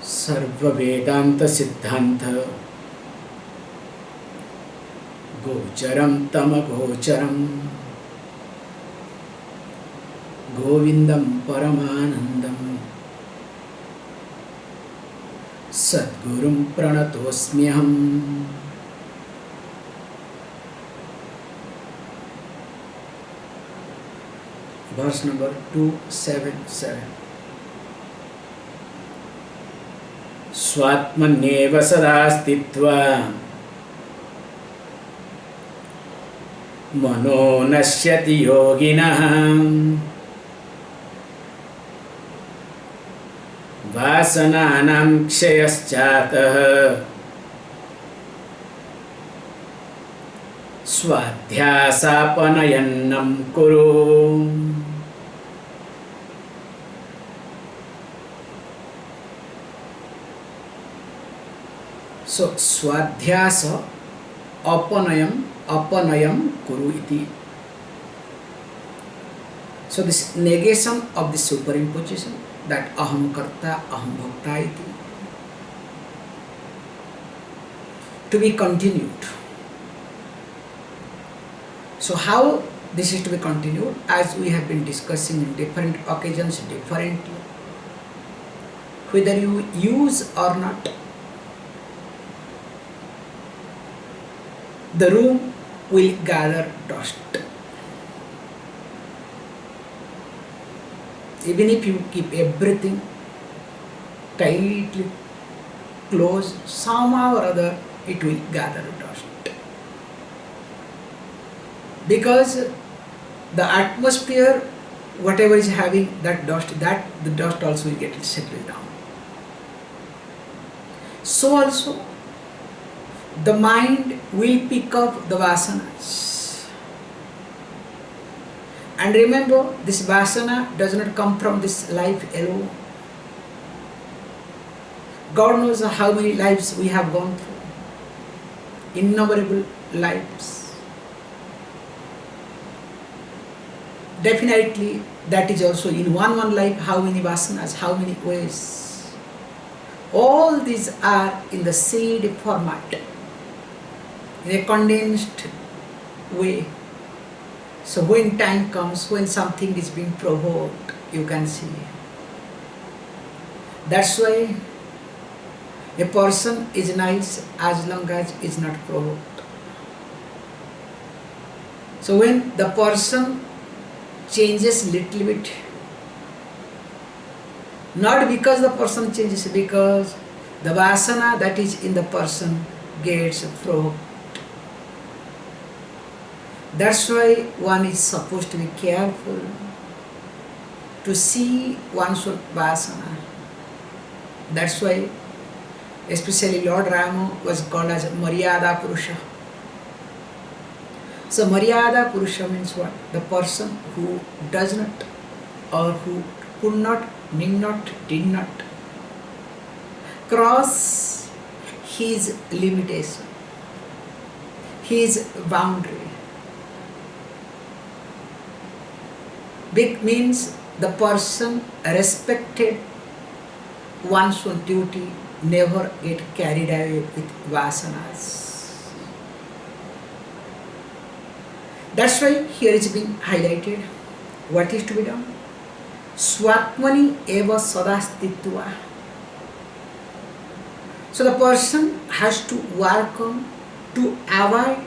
सर्व वेदांत सिद्धांत गोचरम तम गोचरम गोविंदम परमानंदम सद्गुरुं प्रणतोस्म्यहम्। Verse number 277. स्वात्मन्येव सदा स्थित्वा मनो नश्यति योगिनः वासनानां क्षयश्चातः स्वाध्यासापनयन्नं कुरु। So swadhyasa apanayam kuru iti. So this negation of the superimposition, that aham karta aham bhokta iti, to be continued. So how this is to be continued, as we have been discussing in different occasions differently, whether you use or not, the room will gather dust. Even if you keep everything tightly closed, somehow or other it will gather dust. Because the atmosphere, whatever is having that dust, the dust also will get settled down. So also, the mind will pick up the vasanas. And remember, this vasana does not come from this life alone. God knows how many lives we have gone through. Innumerable lives. Definitely, that is also in one life, how many vasanas, how many ways. All these are in the seed format, in a condensed way. So when time comes, when something is being provoked, you can see. That's why a person is nice as long as is not provoked. So when the person changes little bit, not because the person changes, because the vasana that is in the person gets provoked. That's why one is supposed to be careful to see one's vasana. That's why especially Lord Rama was called as Maryada Purusha. So Maryada Purusha means what? The person who does not, or who could not, need not, did not cross his limitation, his boundary. Big means the person respected one's own duty, never get carried away with vasanas. That's why here is being highlighted what is to be done. Swatmani eva sadastitva. So the person has to work on to avoid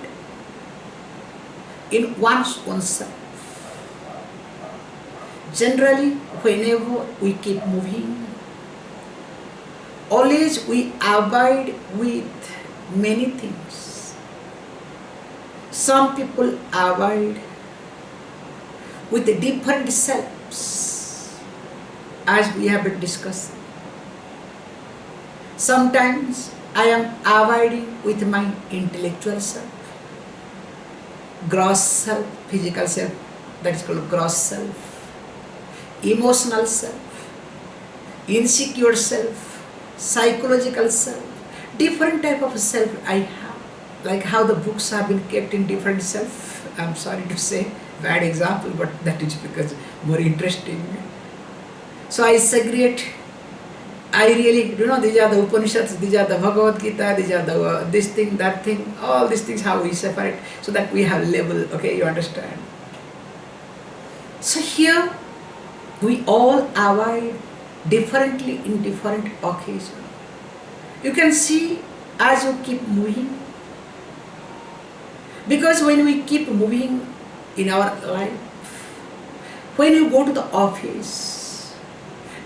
in one's own self. Generally, whenever we keep moving, always we abide with many things. Some people abide with the different selves, as we have been discussing. Sometimes I am abiding with my intellectual self, gross self, physical self, that is called gross self, emotional self, insecure self, psychological self, different type of self I have. Like how the books have been kept in different self. I'm sorry to say, bad example, but that is because more interesting. So I segregate I really, these are the Upanishads, these are the Bhagavad Gita, these are the this thing, that thing, all these things, how we separate, so that we have level, okay, you understand. So here, we all avoid differently in different occasions. You can see as you keep moving, because when we keep moving in our life, when you go to the office,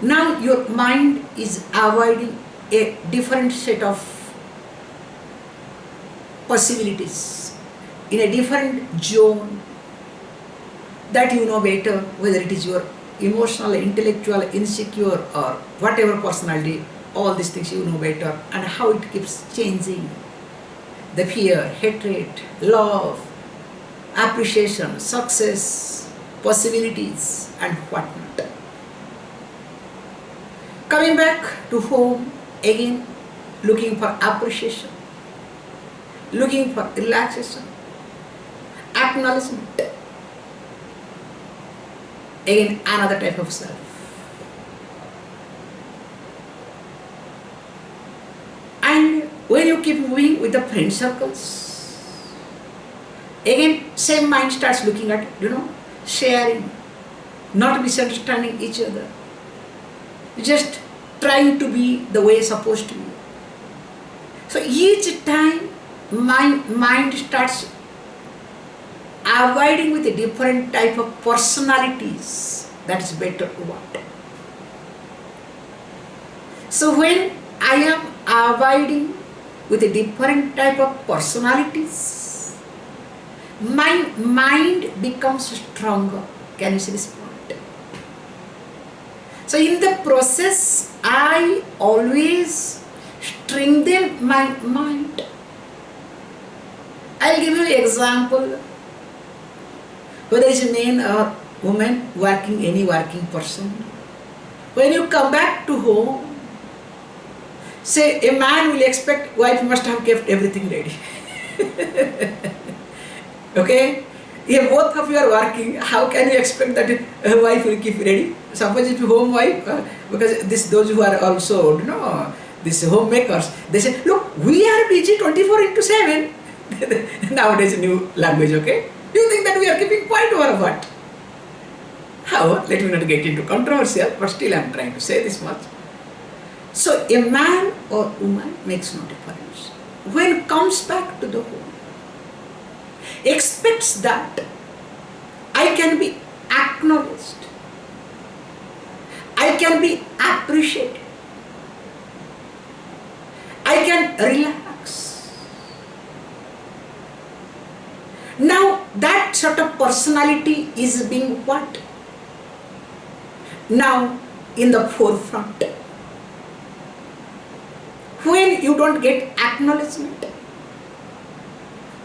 now your mind is avoiding a different set of possibilities in a different zone that you know better, whether it is your emotional, intellectual, insecure, or whatever personality, all these things you know better, and how it keeps changing. The fear, hatred, love, appreciation, success, possibilities, and whatnot. Coming back to home, again looking for appreciation, looking for relaxation, acknowledgement. Again, another type of self. And when you keep moving with the friend circles, again, same mind starts looking at, sharing, not misunderstanding each other, just trying to be the way it's supposed to be. So each time, my mind starts avoiding with a different type of personalities. That is better what. So when I am avoiding with a different type of personalities, my mind becomes stronger. Can you see this point? So in the process, I always strengthen my mind. I'll give you an example. Whether it's a man or woman, any working person, when you come back to home, say a man will expect wife must have kept everything ready. Okay? If both of you are working, how can you expect that a wife will keep ready? Suppose if you home wife, because those who are also, these homemakers, they say, look, we are busy 24/7. Nowadays new language, okay? Do you think that we are keeping quiet or what? How? Let me not get into controversial, but still I am trying to say this much. So a man or woman makes no difference. When comes back to the home, expects that I can be acknowledged, I can be appreciated, I can relax. Now that sort of personality is being what? Now in the forefront. When you don't get acknowledgement,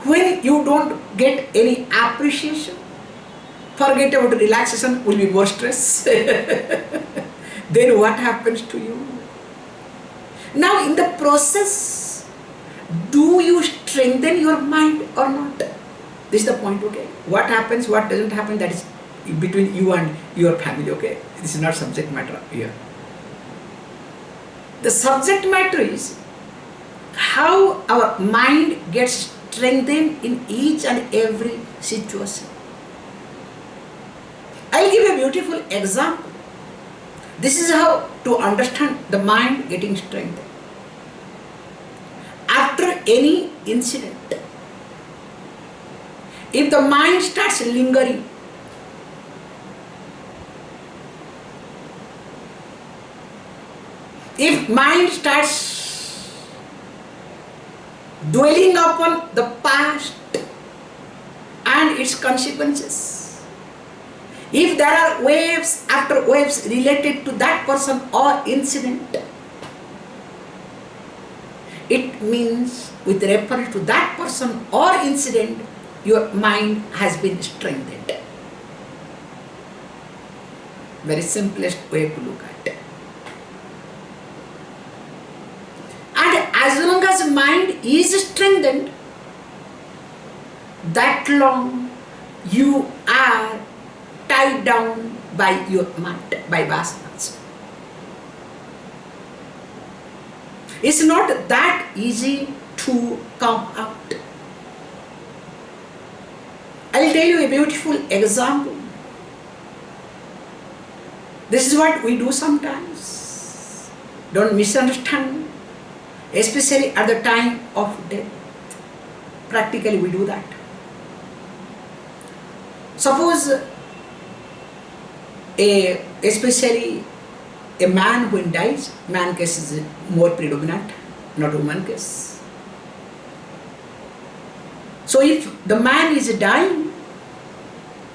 when you don't get any appreciation, forget about relaxation, will be more stress. Then what happens to you? Now in the process, do you strengthen your mind or not? This is the point, okay? What happens, what doesn't happen, that is between you and your family, okay? This is not subject matter here. The subject matter is how our mind gets strengthened in each and every situation. I'll give a beautiful example. This is how to understand the mind getting strengthened. After any incident, if the mind starts lingering, if mind starts dwelling upon the past and its consequences, if there are waves after waves related to that person or incident, it means with reference to that person or incident, your mind has been strengthened. Very simplest way to look at it. And as long as mind is strengthened, that long you are tied down by your mind, by vasanas. It's not that easy to come out. I'll tell you a beautiful example. This is what we do sometimes. Don't misunderstand me. Especially at the time of death. Practically we do that. Suppose especially a man when dies, man case is more predominant, not woman case. So if the man is dying,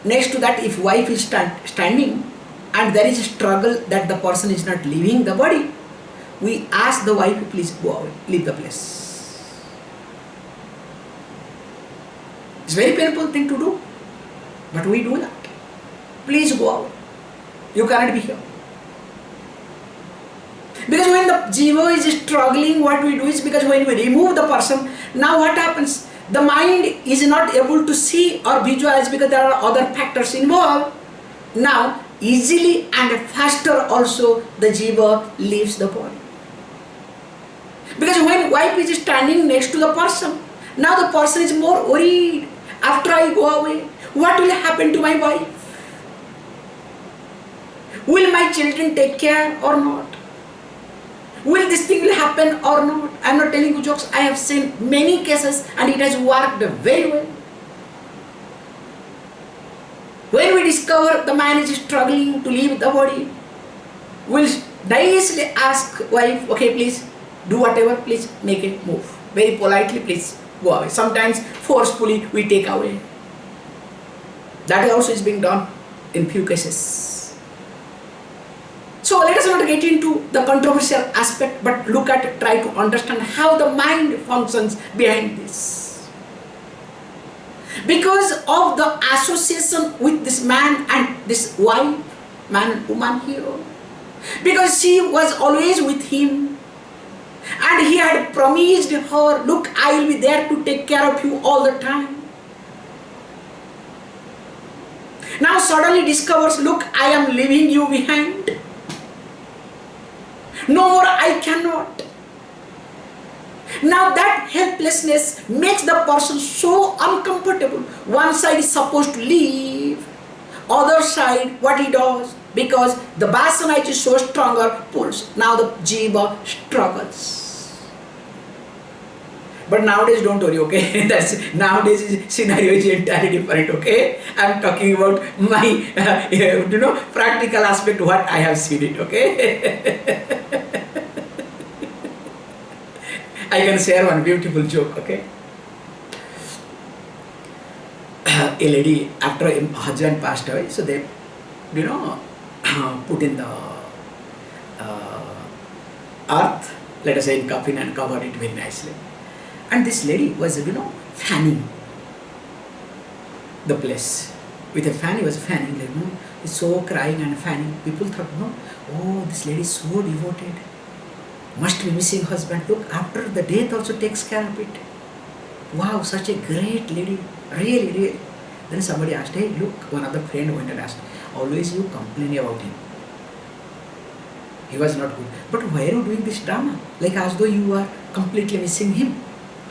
next to that if wife is standing and there is a struggle that the person is not leaving the body, we ask the wife, please go away, leave the place. It's a very painful thing to do, but we do that. Please go away. You cannot be here. Because when the jiva is struggling, what we do is, because when we remove the person, now what happens? The mind is not able to see or visualize because there are other factors involved. Now, easily and faster also the jiva leaves the body. Because when wife is standing next to the person, now the person is more worried. After I go away, what will happen to my wife? Will my children take care or not? Will this thing will happen or not? I am not telling you jokes. I have seen many cases and it has worked very well. When we discover the man is struggling to leave the body, we'll nicely ask wife, okay, please do whatever, please make it move. Very politely, please go away. Sometimes forcefully we take away. That also is being done in few cases. So let us not get into the controversial aspect, but look at, try to understand how the mind functions behind this. Because of the association with this man and this wife, man and woman hero, because she was always with him and he had promised her, look, I will be there to take care of you all the time. Now suddenly discovers, look, I am leaving you behind. No more, I cannot. Now that helplessness makes the person so uncomfortable. One side is supposed to leave, other side what he does, because the vasana is so stronger pulls. Now the jiva struggles. But nowadays don't worry, okay? That's nowadays scenario is entirely different, okay? I'm talking about my practical aspect, what I have seen it, okay? I can share one beautiful joke, okay? A lady, after her husband passed away, so they, put in the earth, let us say in coffin, and covered it very nicely. And this lady was, fanning the place. With a fan, he was fanning, so crying and fanning. People thought, oh, this lady is so devoted. Must be missing husband. Look, after the death also takes care of it. Wow, such a great lady. Really, really. Then somebody asked, hey, look, one of the friend went and asked, always you complain about him. He was not good. But why are you doing this drama? Like as though you are completely missing him.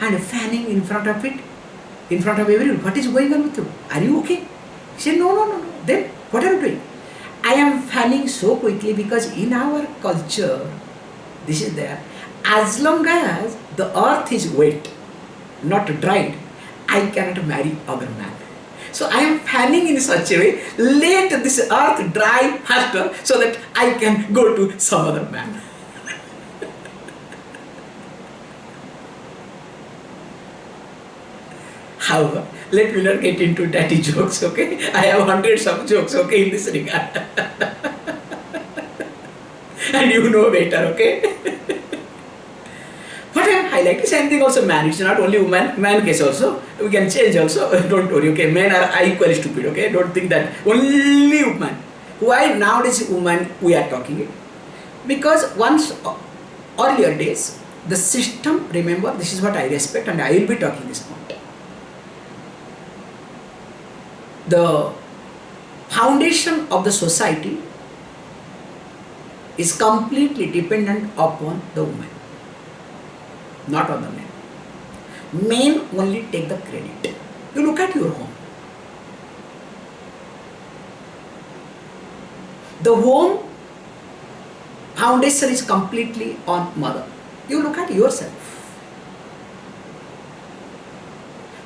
And fanning in front of it, in front of everyone. What is going on with you? Are you okay? He said, no. Then, what are you doing? I am fanning so quickly because in our culture, this is there. As long as the earth is wet, not dried, I cannot marry other man. So I am fanning in such a way, let this earth dry faster so that I can go to some other man. However, let me not get into daddy jokes, okay? I have hundreds of jokes, okay, in this regard. And you know better, okay? What I am highlighting, same thing also man. It's not only woman, man case also. We can change also. Don't worry, okay? Men are equally stupid, okay? Don't think that only woman. Why nowadays woman we are talking? Because once earlier days, the system, remember, this is what I respect and I will be talking this point. The foundation of the society is completely dependent upon the woman. not on the men. Men only take the credit. You look at your home. The home foundation is completely on mother. You look at yourself.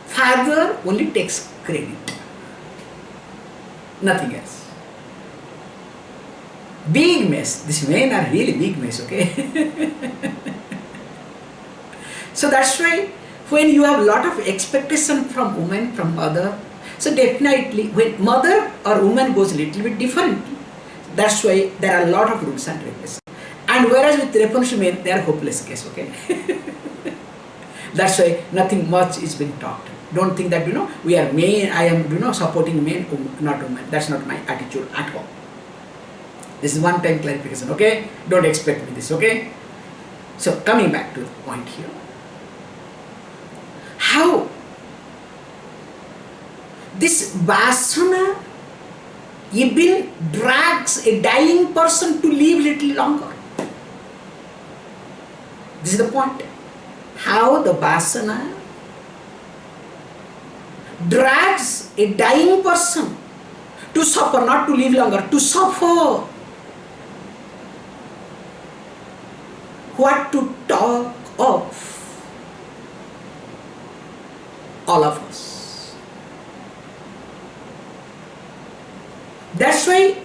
Father only takes credit. Nothing else. Big mess. These men are really big mess, okay? So that's why when you have a lot of expectation from woman, from mother, so definitely when mother or woman goes a little bit different, that's why there are a lot of rules and regulations. And whereas with reference to men, they are hopeless case, okay? That's why nothing much is being talked. Don't think that, we are men, I am, supporting men, not women. That's not my attitude at all. This is one time clarification, okay? Don't expect me this, okay? So coming back to the point here. How this vasana even drags a dying person to live little longer. This is the point. How the vasana drags a dying person to suffer, not to live longer, to suffer. What to talk of all of us. That's why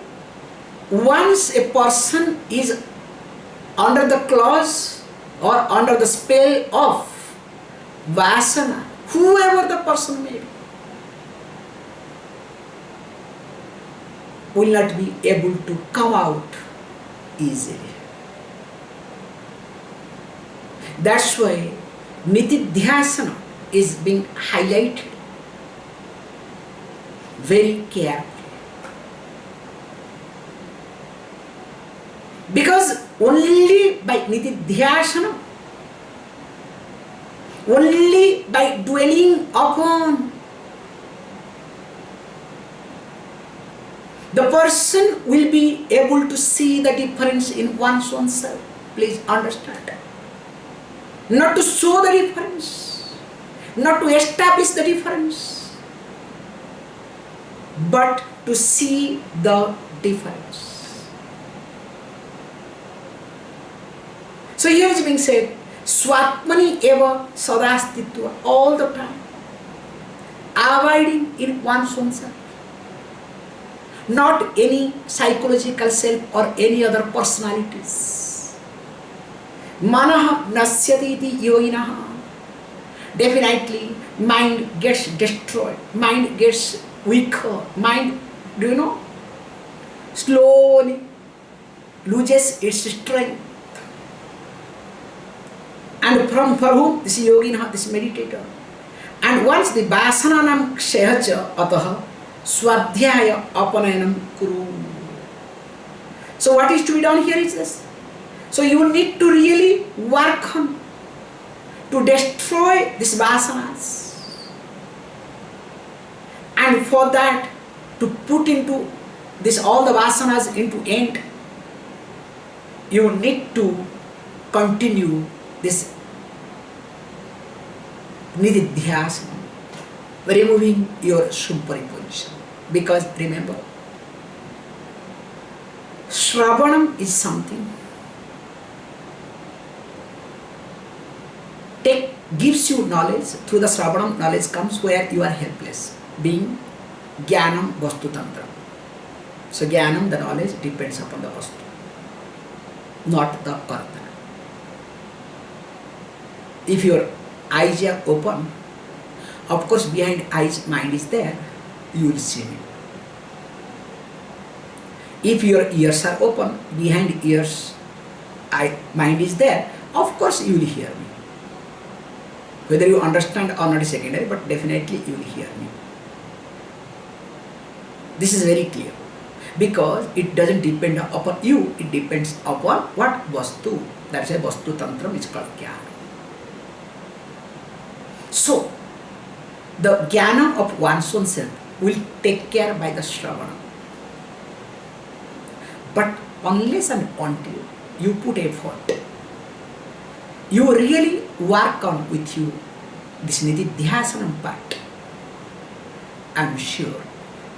once a person is under the clause or under the spell of vasana, whoever the person may be, will not be able to come out easily. That's why nitidhyasana is being highlighted very carefully. Because only by nitidhyasana, only by dwelling upon, the person will be able to see the difference in one's own self. Please understand. Not to show the difference, not to establish the difference, but to see the difference. So here is being said, Swatmani eva sadastitva, all the time, abiding in one's own self. Not any psychological self or any other personalities. Manaha nasyati iti yoginaha. Definitely, mind gets destroyed, mind gets weaker, mind, slowly loses its strength. And for whom? This yoginaha, this meditator. And once the vasananam kshayacha ataha swadhyaya apanayanam kuru. So what is to be done here is this. So you need to really work on to destroy these vasanas. And for that, to put into this all the vasanas into end, you need to continue this nididhyasana, removing your superimposition. Because remember, Shravanam is something gives you knowledge. Through the Shravanam, knowledge comes where you are helpless, being Jnanam Vastu Tantra. So Jnanam, the knowledge, depends upon the Vastu, not the Karta. If your eyes are open, of course behind eyes mind is there, you will see me. If your ears are open, behind ears mind is there, of course you will hear me. Whether you understand or not is secondary, but definitely you will hear me. This is very clear. Because it doesn't depend upon you, it depends upon what Vastu. That's why Vastu Tantram is called Jnana. So, the Jnana of one's own self will take care by the Shravana. But unless and until you put effort, you really work on with you this nididhyasanam part, I am sure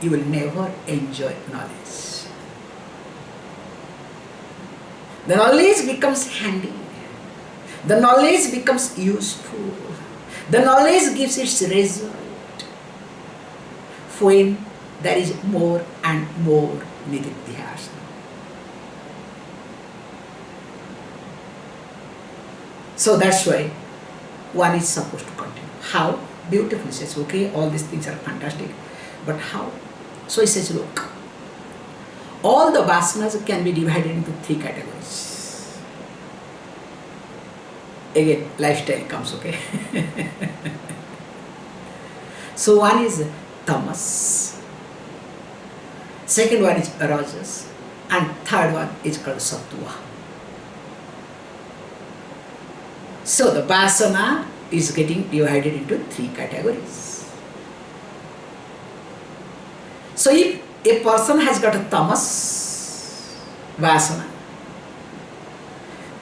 you will never enjoy knowledge. The knowledge becomes handy. The knowledge becomes useful. The knowledge gives its result when there is more and more nididhyasana. So that's why one is supposed to continue. How? Beautiful. He says, okay, all these things are fantastic, but how? So he says, look, all the vasanas can be divided into three categories. Again, lifestyle comes, okay? So one is tamas, second one is rajas, and third one is called sattva. So the vasana is getting divided into three categories. So if a person has got a tamas vasana,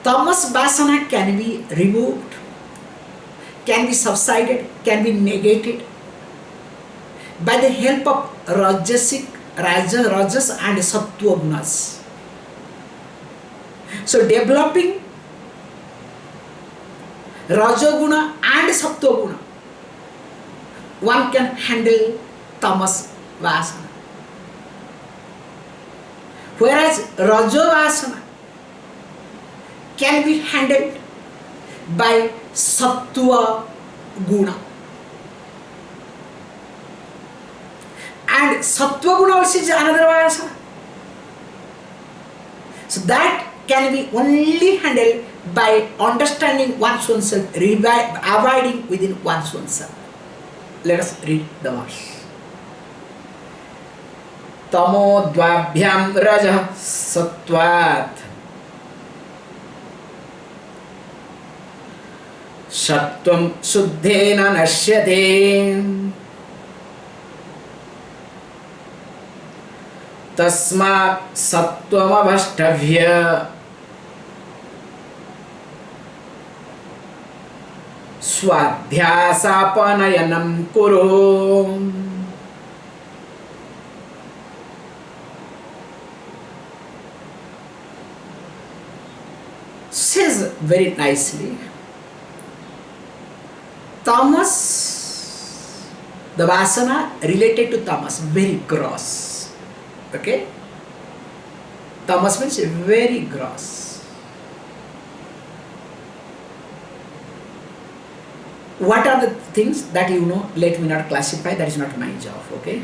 tamas vasana can be removed, can be subsided, can be negated by the help of rajas and sattva gunas. So developing Rajaguna and Sattva-guna, one can handle tamas vasana. Whereas Rajavasana can be handled by Sattva-guna. And Sattva-guna also is another vasana. So that can be only handled by understanding one's own self, abiding within one's own self. Let us read the verse. Tamo dvabhyam rajah sattvat sattvam suddhena nashyate tasmat sattvam avashtavya swadhyasapanayanam kuru. Says very nicely, tamas, the vasana related to tamas, very gross. Okay? Tamas means very gross. What are the things that you know? Let me not classify, that is not my job, okay?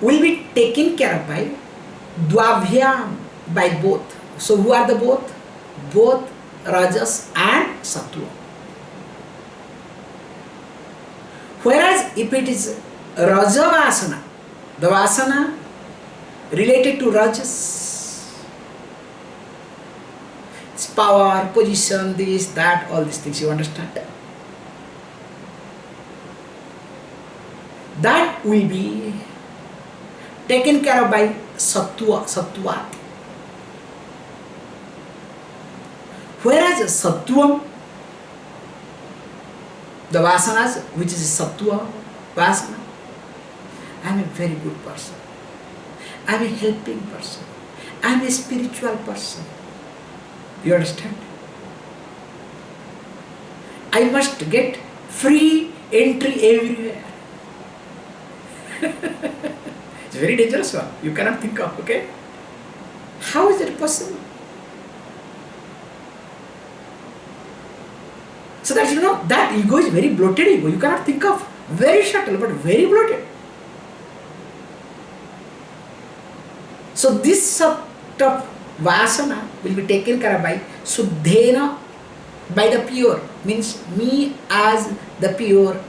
Will be taken care of by dvabhyam, by both. So who are the both? Both rajas and sattva. Whereas if it is rajavasana, the vasana related to rajas, it's power, position, this, that, all these things, you understand? That will be taken care of by sattva. Whereas sattvam, the vasanas, which is sattva vasana, I am a very good person. I am a helping person. I am a spiritual person. You understand? I must get free entry everywhere. It's very dangerous one. You cannot think of, okay? How is it possible? So that you know, that ego is very bloated ego. You cannot think of. Very subtle but very bloated. So this sort of vasana will be taken care of by suddhena, by the pure. Means me as the pure,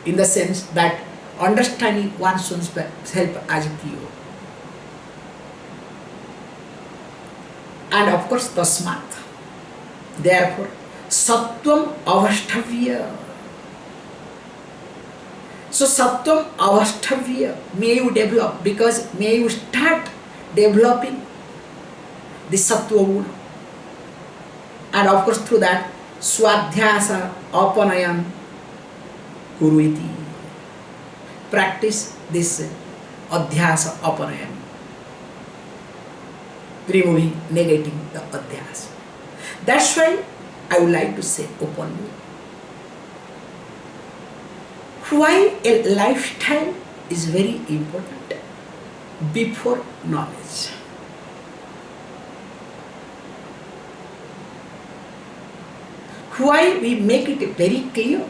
in the sense that understanding one's own self as pure. And of course tasmat. Therefore, sattvam avashtavya. So sattvam avashtavya, may you develop, because may you start developing the sattva guna. And of course through that, swadhyasa apanayan kuruiti. Practice this adhyasa apanayan, removing, negating the adhyasa. That's why I would like to say openly, why a lifestyle is very important before knowledge. Why we make it very clear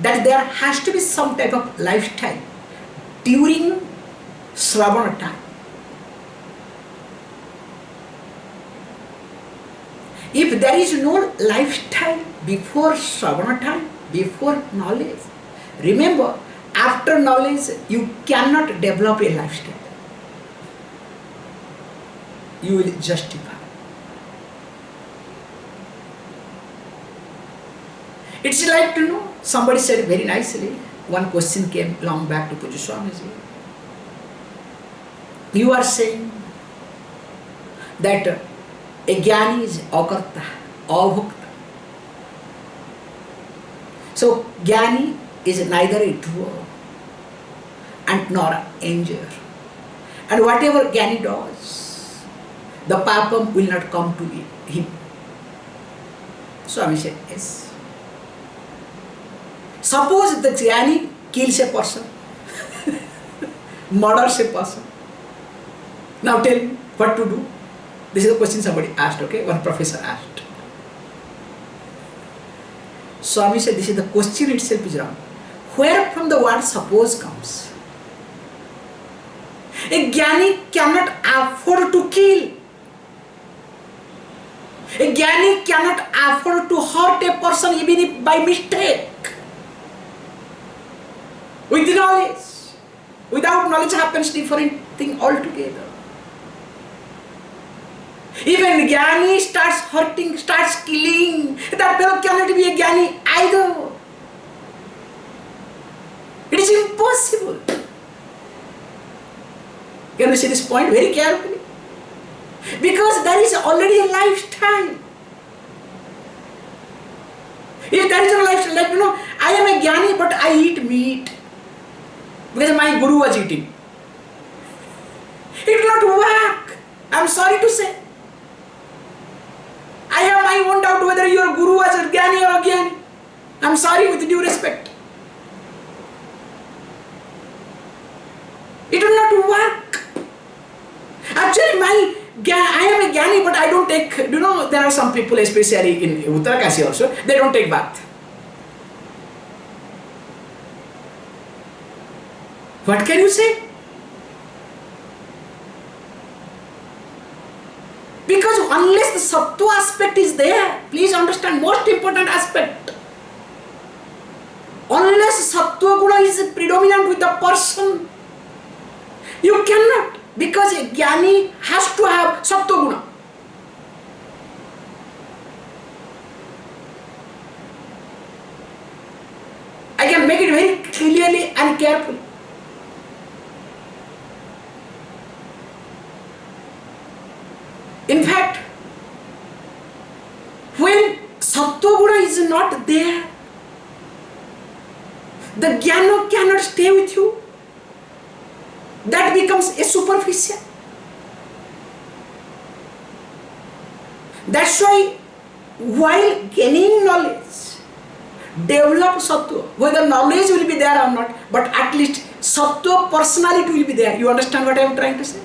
that there has to be some type of lifestyle during Shravana time. If there is no lifestyle before Shravana time, before knowledge, remember, after knowledge you cannot develop a lifestyle. You will justify. It's like, somebody said very nicely, one question came long back to Puja Swamiji. You are saying that a jnani is akarta, abhokta. So jnani is neither a doer and nor an enjoyer. And whatever jnani does, the papam will not come to him. Swami said, yes. Suppose the jnani kills a person, murders a person. Now tell me what to do. This is the question somebody asked, okay? One professor asked. Swami said, this is the question itself is wrong. Where from the word suppose comes? A jnani cannot afford to kill. A jnani cannot afford to hurt a person even if by mistake. With knowledge. Without knowledge happens different thing altogether. Even jnani starts hurting, starts killing, that fellow cannot be a jnani either. It is impossible. Can you see this point very carefully? Because there is already a lifestyle. If there is a lifestyle, like I am a jnani but I eat meat because my guru was eating. It will not work. I am sorry to say. I have my own doubt whether your guru was a jnani or a jnani. I am sorry, with due respect. It will not work. Actually, I am a jnani, but I don't take, there are some people, especially in Uttarakasi also, they don't take bath. What can you say? Because unless the sattva aspect is there, please understand, most important aspect. Unless sattva guna is predominant with the person, you cannot, because a jnani has to have sattva guna. I can make it very clearly and carefully. In fact, when sattva guna is not there, the jnana cannot stay with you. That becomes a superficial. That's why while gaining knowledge, develop sattva. Whether knowledge will be there or not, but at least sattva personality will be there. You understand what I am trying to say?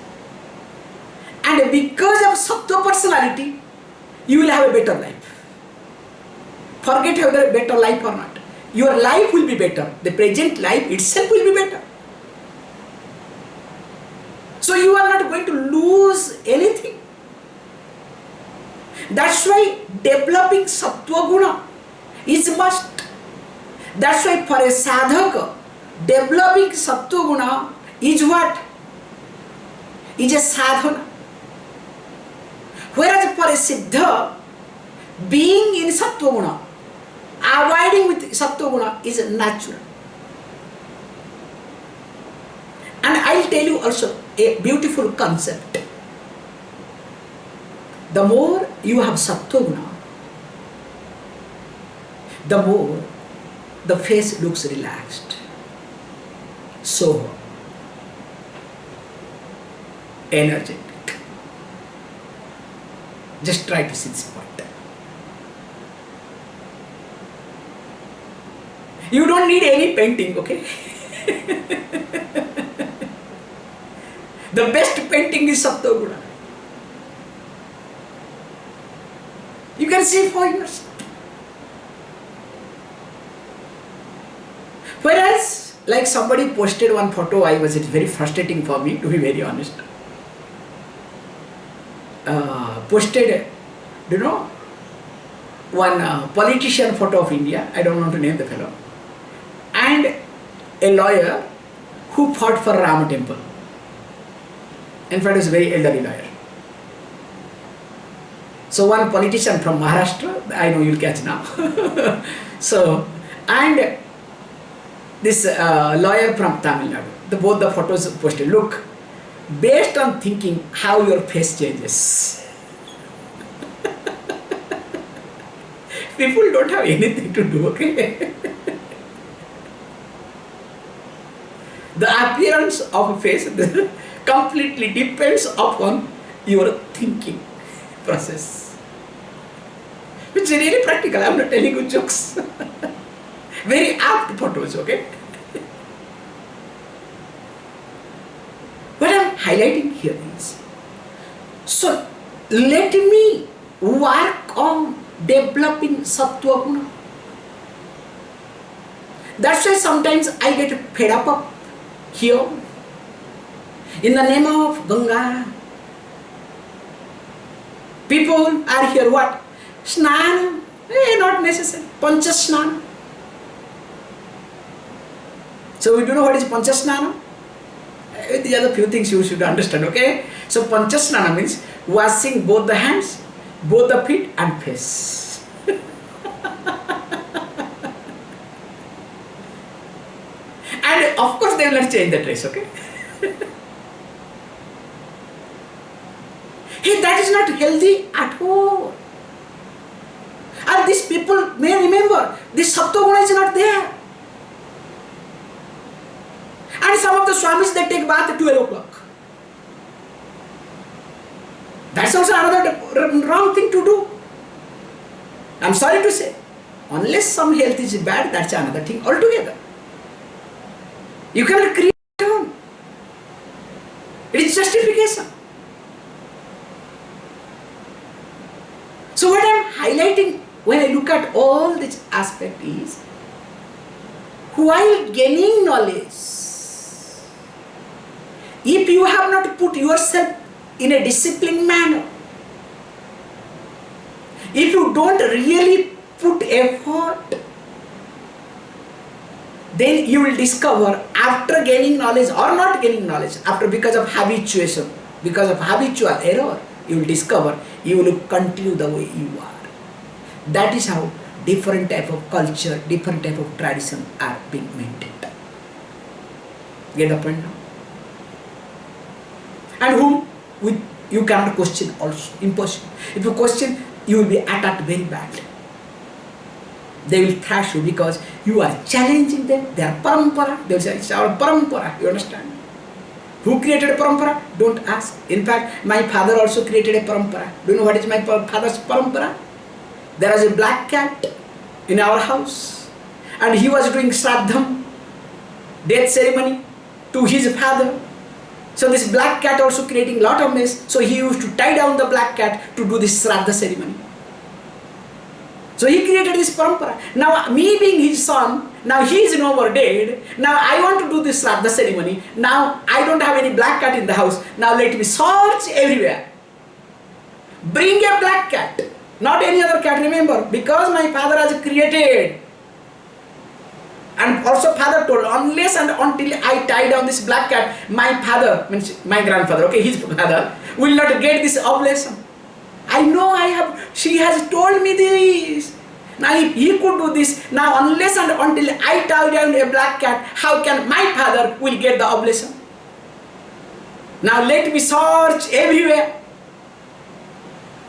And because of sattva personality, you will have a better life. Forget whether a better life or not. Your life will be better. The present life itself will be better. So you are not going to lose anything. That's why developing sattva guna is a must. That's why for a sadhaka, developing sattva guna is what? Is a sadhana. Whereas for a siddha, being in sattva guna, avoiding with sattva guna is natural. And I I'll tell you also a beautiful concept. The more you have sattva-guna, the more the face looks relaxed. So energetic. Just try to see this point. You don't need any painting, okay? The best painting is Sattva-guna. You can see for yourself. Whereas, like somebody posted one photo, it's very frustrating for me, to be very honest. Posted, one politician photo of India, I don't want to name the fellow, and a lawyer who fought for Rama temple. In fact, he was a very elderly lawyer. So one politician from Maharashtra, I know you'll catch now. So, and this lawyer from Tamil Nadu, both the photos posted. Look, based on thinking how your face changes. People don't have anything to do, okay? The appearance of a face completely depends upon your thinking process. Which is really practical, I'm not telling you jokes. Very apt photos, okay? What I'm highlighting here is, so let me work on developing sattva guna. That's why sometimes I get fed up here. In the name of Ganga, people are here what? Snana? Not necessary. Pancha snana. So we do know what is Pancha snana? These are the few things you should understand, okay? So Pancha snana means washing both the hands, both the feet and face. And of course they will not change the dress, okay? Hey, that is not healthy at all. And these people may remember, this sattva-guna is not there. And some of the Swamis, they take bath at 12 o'clock. That's also another wrong thing to do. I'm sorry to say. Unless some health is bad, that's another thing altogether. You cannot create your own. It is justification. So what I am highlighting when I look at all this aspect is, while gaining knowledge, if you have not put yourself in a disciplined manner, if you don't really put effort, then you will discover after gaining knowledge or not gaining knowledge, because of habituation, because of habitual error, you will discover you will continue the way you are. That is how different type of culture, different type of tradition are being maintained. Get the point now? And whom you cannot question also, impossible. If you question, you will be attacked very badly. They will thrash you because you are challenging them. They are parampara. They will say, it's our parampara. You understand? Who created a parampara? Don't ask. In fact, my father also created a parampara. Do you know what is my father's parampara? There was a black cat in our house, and he was doing shraddham, death ceremony, to his father. So this black cat also creating lot of mess. So he used to tie down the black cat to do this shraddha ceremony. So he created this parampara. Now me being his son, now he is no more dead. Now I want to do this shraddha ceremony. Now I don't have any black cat in the house. Now let me search everywhere. Bring a black cat. Not any other cat, remember. Because my father has created. And also father told, unless and until I tie down this black cat, my father, means my grandfather, okay, his father, will not get this oblation. I know she has told me this. Now if he could do this, now unless and until I tie down a black cat, how can my father will get the oblation? Now let me search everywhere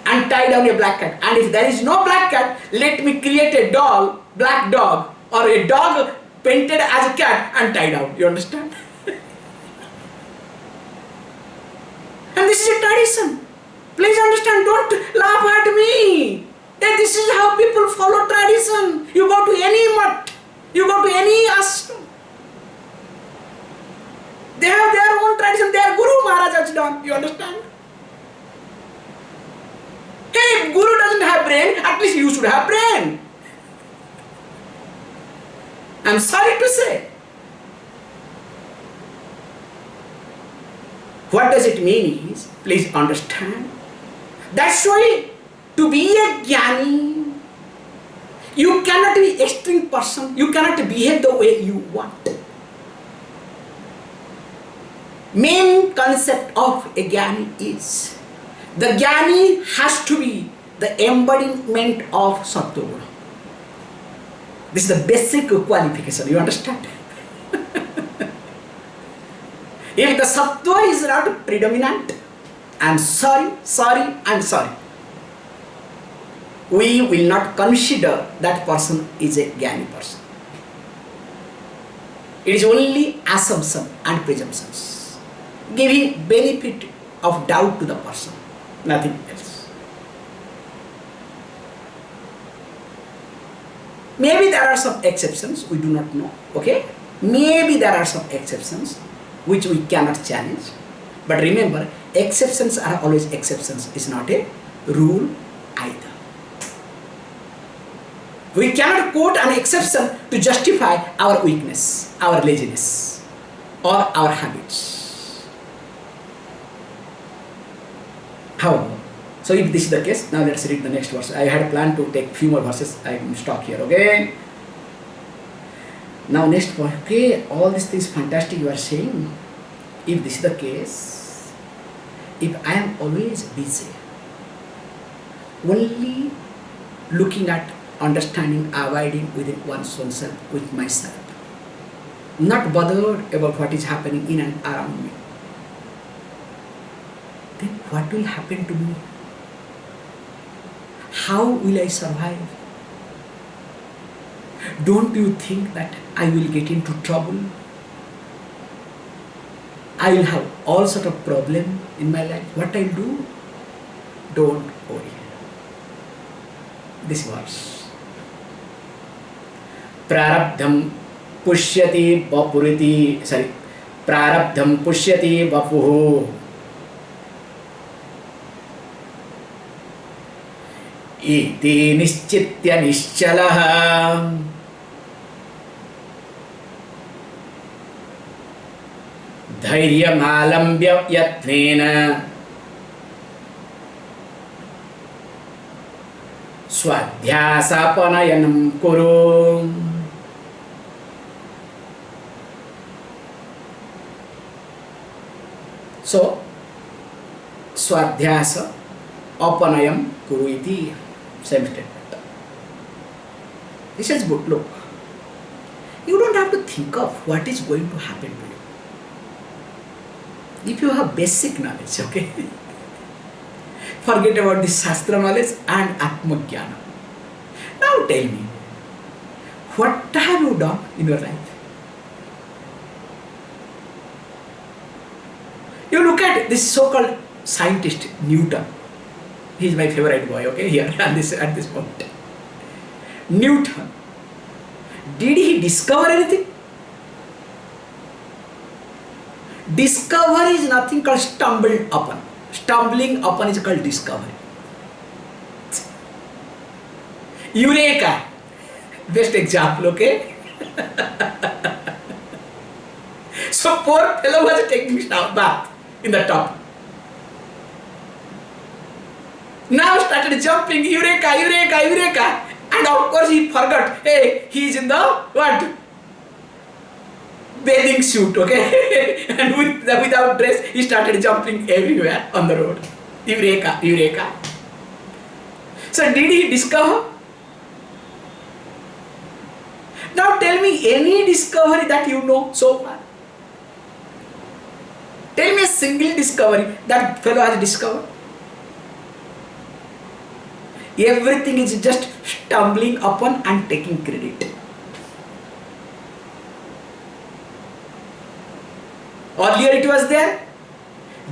and tie down a black cat. And if there is no black cat, let me create a doll, black dog, or a dog painted as a cat and tie down. You understand? And this is a tradition. Please understand, don't laugh at me. This is how people follow tradition. You go to any mutt, you go to any ashram. They have their own tradition, their Guru Maharaj has done. You understand? Hey, if Guru doesn't have brain, at least you should have brain. I'm sorry to say. What does it mean is, please understand. That's why to be a jnani, you cannot be extreme person, you cannot behave the way you want. Main concept of a jnani is, the jnani has to be the embodiment of sattva guna. This is the basic qualification, you understand? If the sattva is not predominant, I'm sorry. We will not consider that person is a jnani person. It is only assumption and presumptions, giving benefit of doubt to the person, nothing else. Maybe there are some exceptions, we do not know, okay? Maybe there are some exceptions which we cannot challenge. But remember, exceptions are always exceptions. It's not a rule either. We cannot quote an exception to justify our weakness, our laziness, or our habits. However, so if this is the case, now let's read the next verse. I had planned to take few more verses. I will stop here, okay? Now next point, okay, all these things fantastic you are saying. If this is the case, if I am always busy, only looking at, understanding, abiding within one's own self, with myself, not bothered about what is happening in and around me, then what will happen to me? How will I survive? Don't you think that I will get into trouble? I will have all sort of problem in my life. What I'll do? Don't worry. This verse. Prarabdham pushyati vapuriti. Prarabdham pushyati vapuhu. Iti nischitya nischalaha. Dhairyamaalambya yatnena swadhyasapanayanam kuru. So, swadhyasa apanayam kuru iti, same statement. This is good. Look, you don't have to think of what is going to happen to you. If you have basic knowledge, okay? Forget about this Shastra knowledge and Atma Jnana. Now tell me, what have you done in your life? You look at this so-called scientist, Newton. He is my favorite boy, okay, here at this point. Newton. Did he discover anything? Discovery is nothing called stumbled upon. Stumbling upon is called discovery. Eureka! Best example, okay? So poor fellow was taking bath in the tub. Now started jumping, Eureka, Eureka, Eureka. And of course he forgot, hey, he is in the what? Bathing suit, okay? And without dress, he started jumping everywhere on the road. Eureka, Eureka. So did he discover? Now tell me any discovery that you know so far. Tell me a single discovery that fellow has discovered. Everything is just stumbling upon and taking credit. Earlier it was there.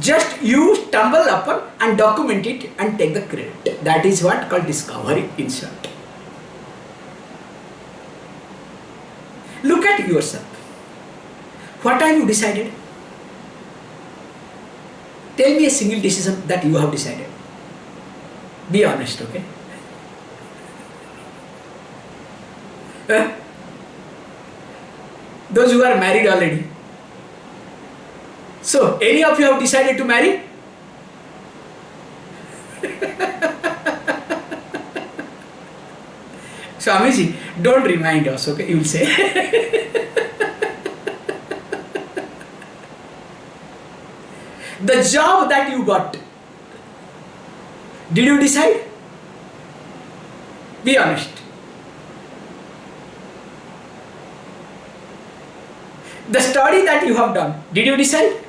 Just you stumble upon and document it and take the credit. That is what called discovery in short. Look at yourself. What have you decided? Tell me a single decision that you have decided. Be honest, okay? Those who are married already. So, any of you have decided to marry? Swamiji, don't remind us, okay? You will say. The job that you got, did you decide? Be honest. The study that you have done, did you decide?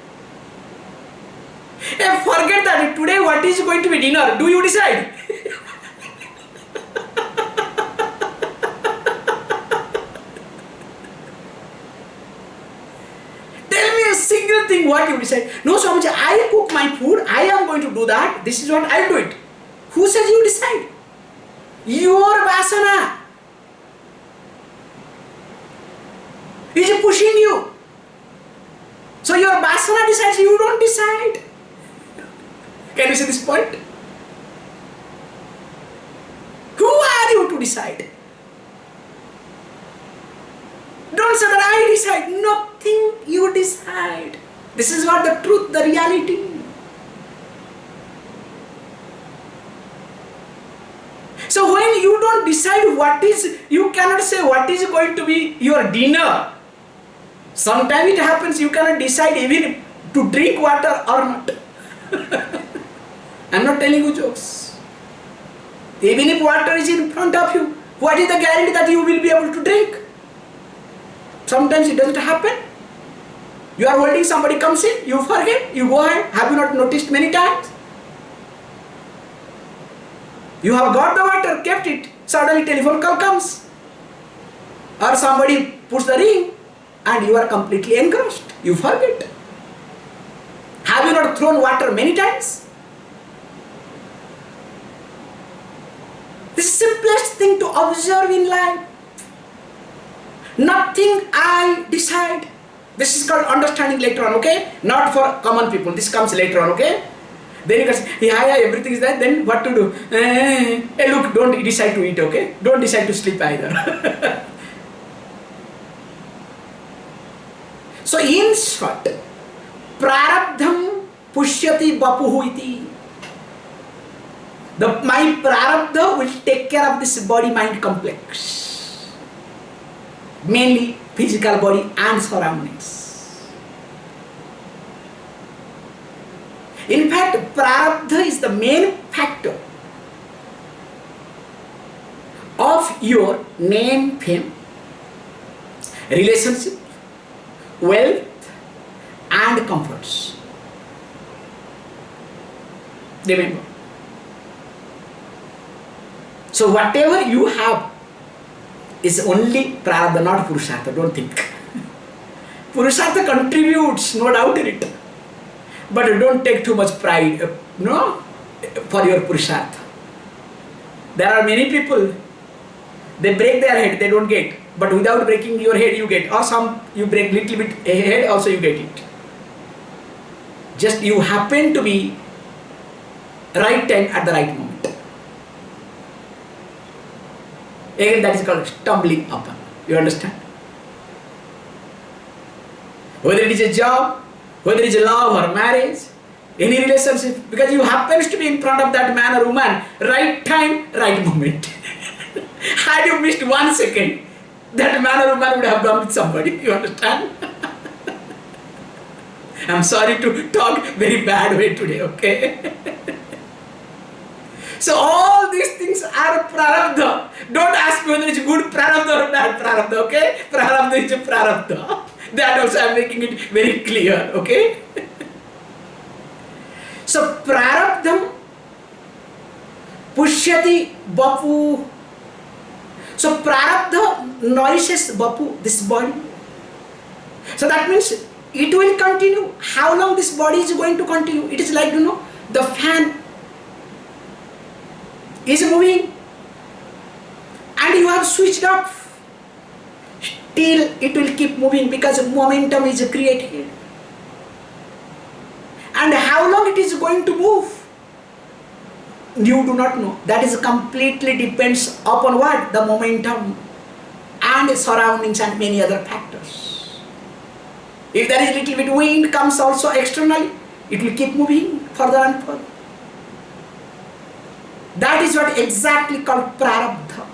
Forget that. Today what is going to be dinner? Do you decide? Tell me a single thing what you decide. No, Swamiji, I cook my food. I am going to do that. This is what I'll do it. Who says you decide? Your vasana is pushing you. So your vasana decides, you don't decide. Can you see this point? Who are you to decide? Don't say that I decide. Nothing you decide. This is what the truth, the reality. So when you don't decide what is, you cannot say what is going to be your dinner. Sometimes it happens you cannot decide even to drink water or not. I am not telling you jokes. Even if water is in front of you, what is the guarantee that you will be able to drink? Sometimes it doesn't happen. You are holding, somebody comes in, you forget, you go ahead. Have you not noticed many times? You have got the water, kept it, suddenly telephone call comes. Or somebody puts the ring and you are completely engrossed. You forget. Have you not thrown water many times? The simplest thing to observe in life. Nothing I decide. This is called understanding later on, okay? Not for common people. This comes later on, okay? Then you can say, yeah, everything is there. Then what to do? Hey, look, don't decide to eat, okay? Don't decide to sleep either. So in short, prarabdham pushyati bapuhu iti. My prarabdha will take care of this body-mind complex. Mainly physical body and surroundings. In fact, prarabdha is the main factor of your name, fame, relationship, wealth and comforts. Remember. So whatever you have is only prarabdha, not purushartha. Don't think. Purushartha contributes, no doubt in it. But don't take too much pride, no, for your purushartha. There are many people, they break their head, they don't get. But without breaking your head, you get. Or some, you break little bit head, also you get it. Just you happen to be right time at the right moment. Again, that is called stumbling upon. You understand? Whether it is a job, whether it is a love or marriage, any relationship, because you happens to be in front of that man or woman, right time, right moment. Had you missed 1 second, that man or woman would have gone with somebody. You understand? I'm sorry to talk very bad way today, okay? So all these things are prarabdha. Don't ask me whether it's good prarabdha or bad prarabdha, okay? Prarabdha is a prarabdha. That also I'm making it very clear, okay? So prarabdham pushyati bapu. So prarabdha nourishes bapu, this body. So that means it will continue. How long this body is going to continue? It is like, the fan is moving and you have switched off. Still it will keep moving because momentum is created. And how long it is going to move? You do not know. That is completely depends upon what? The momentum and surroundings and many other factors. If there is little bit wind comes also externally, it will keep moving further and further. That is what exactly called prarabdha.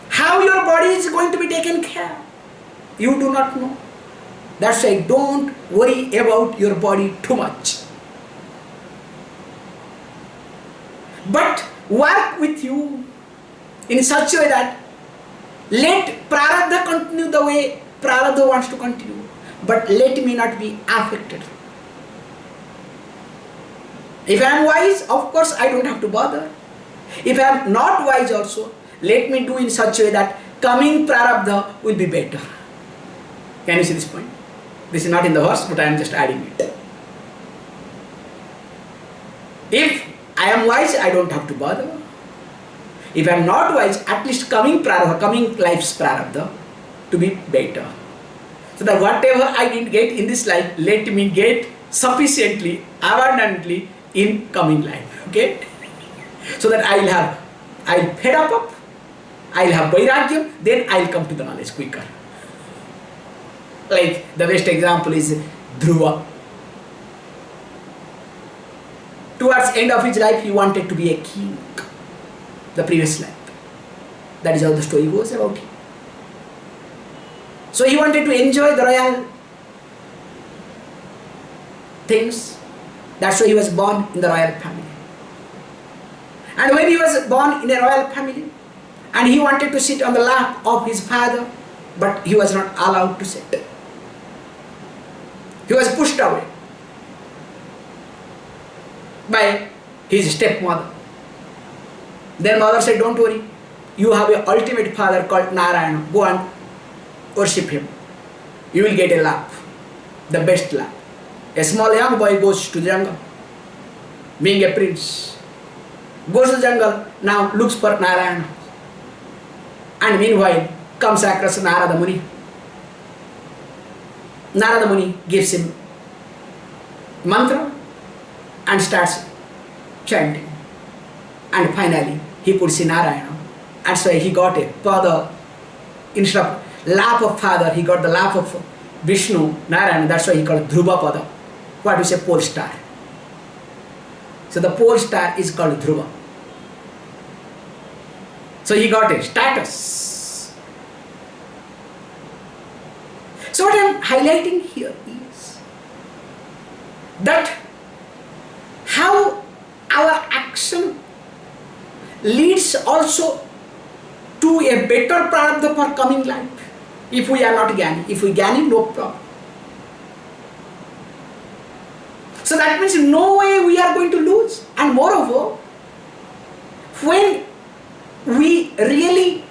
How your body is going to be taken care, you do not know. That's why don't worry about your body too much. But work with you in such a way that let prarabdha continue the way prarabdha wants to continue, but let me not be affected. If I am wise, of course I don't have to bother. If I am not wise also, let me do in such a way that coming prarabdha will be better. Can you see this point? This is not in the verse, but I am just adding it. If I am wise, I don't have to bother. If I am not wise, at least coming prarabdha, coming life's prarabdha to be better. So that whatever I didn't get in this life, let me get sufficiently, abundantly in coming life. Okay? So that I'll fed up, I'll have vairagyam, then I'll come to the knowledge quicker. Like the best example is Dhruva. Towards the end of his life, he wanted to be a king. The previous life. That is how the story goes about him. So he wanted to enjoy the royal things. That's why he was born in the royal family. And when he was born in a royal family, and he wanted to sit on the lap of his father, but he was not allowed to sit. He was pushed away by his stepmother. Then mother said, don't worry, you have an ultimate father called Narayana. Go and worship him. You will get a lap, the best lap. A small young boy goes to the jungle, being a prince. Goes to the jungle, now looks for Narayana. And meanwhile, comes across Narada Muni. Narada Muni gives him mantra and starts chanting. And finally, he could see Narayana. That's why he got a father. Instead of lap of father, he got the lap of Vishnu, Narayana. That's why he called Dhruva Pada. What we say, pole star. So the pole star is called Dhruva. So he got a status. So what I am highlighting here is that how our action leads also to a better prarabdha for coming life. If we are not Jnani. If we Jnani, no problem. So that means no way we are going to lose. And moreover, when we really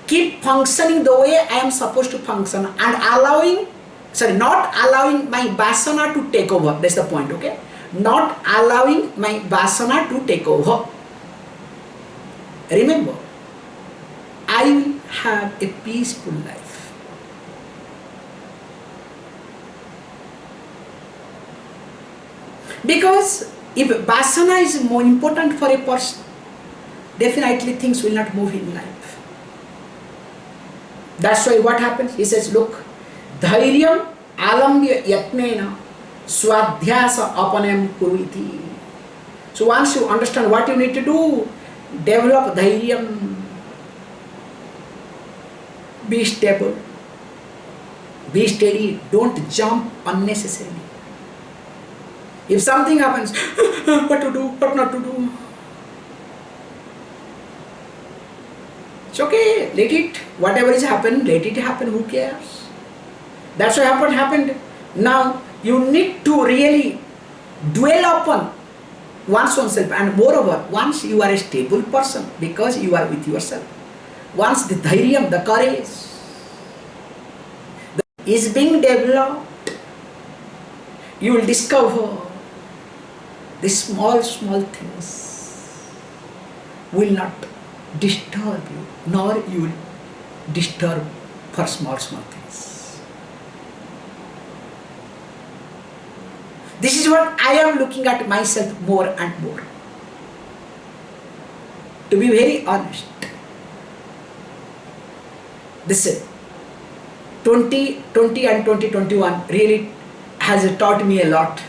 keep functioning the way I am supposed to function and not allowing my vasana to take over. That's the point, okay? Not allowing my vasana to take over. Remember, I will have a peaceful life. Because if vasana is more important for a person, definitely things will not move in life. That's why what happens? He says, look, dhairyam alambya yatnena swadhyasa apanam kurviti. So once you understand what you need to do, develop dhairyam. Be stable. Be steady. Don't jump unnecessarily. If something happens, what to do, what not to do. It's okay, let it, whatever is happening, let it happen, who cares? That's what happened. Now, You need to really dwell upon one's own self, and moreover, once you are a stable person because you are with yourself, once the dhairyam, the courage is being developed, you will discover the small things will not disturb you, nor you will disturb for small things. This is what I am looking at myself more and more. To be very honest, this 2020 and 2021 really has taught me a lot.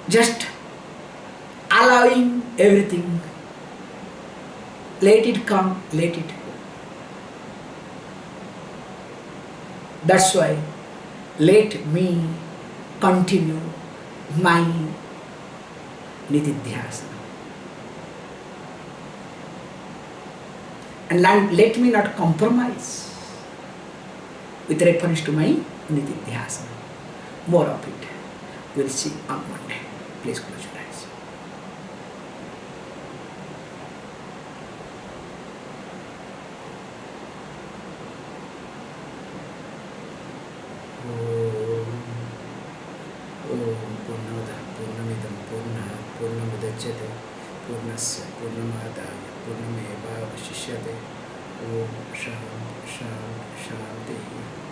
Just allowing everything, let it come, let it go. That's why let me continue my nitidhyasana. And let me not compromise with reference to my nitidhyasana. More of it we'll see on Monday. Please close your eyes. Purnamada Purnamidam Purnaha Purnamudachyate Purnasya Purnamadaya Purnameva Vashishyate. Om Shanti Shanti.